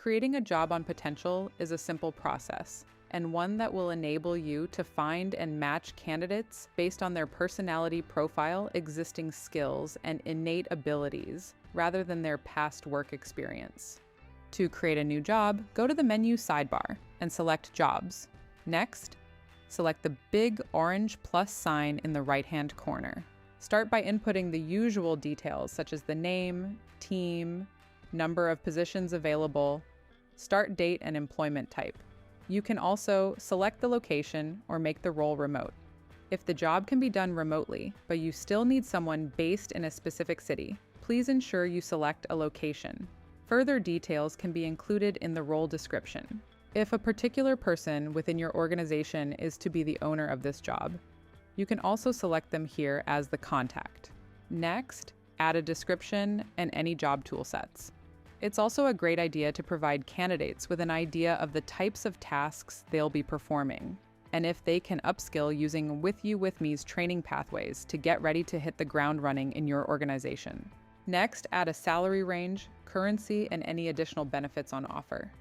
Creating a job on potential is a simple process, and one that will enable you to find and match candidates based on their personality profile, existing skills, and innate abilities, rather than their past work experience. To create a new job, go to the menu sidebar and select Jobs. Next, select the big orange plus sign in the right-hand corner. Start by inputting the usual details such as the name, team, number of positions available, start date, and employment type. You can also select the location or make the role remote. If the job can be done remotely, but you still need someone based in a specific city, please ensure you select a location. Further details can be included in the role description. If a particular person within your organization is to be the owner of this job, you can also select them here as the contact. Next, add a description and any job tool sets. It's also a great idea to provide candidates with an idea of the types of tasks they'll be performing, and if they can upskill using WithYouWithMe's training pathways to get ready to hit the ground running in your organization. Next, add a salary range, currency, and any additional benefits on offer.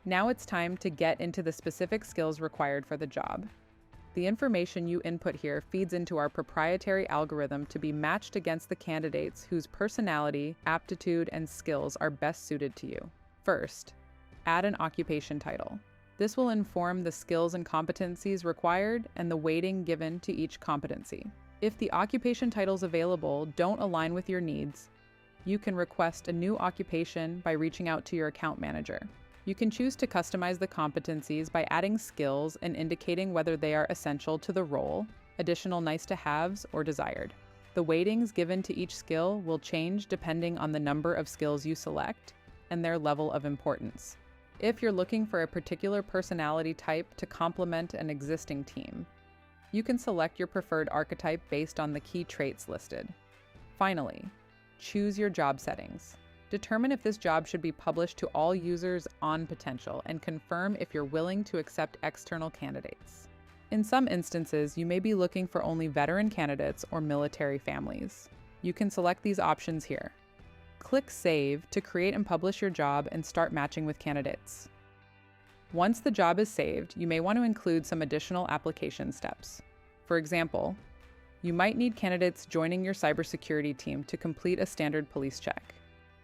Now it's time to get into the specific skills required for the job. The information you input here feeds into our proprietary algorithm to be matched against the candidates whose personality, aptitude, and skills are best suited to you. First, add an occupation title. This will inform the skills and competencies required and the weighting given to each competency. If the occupation titles available don't align with your needs, you can request a new occupation by reaching out to your account manager. You can choose to customize the competencies by adding skills and indicating whether they are essential to the role, additional nice-to-haves, or desired. The weightings given to each skill will change depending on the number of skills you select and their level of importance. If you're looking for a particular personality type to complement an existing team, you can select your preferred archetype based on the key traits listed. Finally, choose your job settings. Determine if this job should be published to all users on potential and confirm if you're willing to accept external candidates. In some instances, you may be looking for only veteran candidates or military families. You can select these options here. Click Save to create and publish your job and start matching with candidates. Once the job is saved, you may want to include some additional application steps. For example, you might need candidates joining your cybersecurity team to complete a standard police check.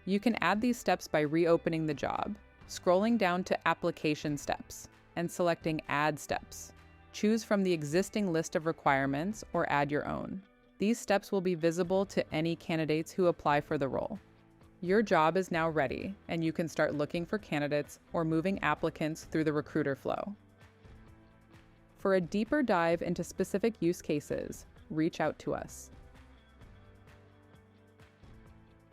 You can add these steps by reopening the job, scrolling down to Application Steps, and selecting Add Steps. Choose from the existing list of requirements or add your own. These steps will be visible to any candidates who apply for the role. Your job is now ready, and you can start looking for candidates or moving applicants through the recruiter flow. For a deeper dive into specific use cases, reach out to us.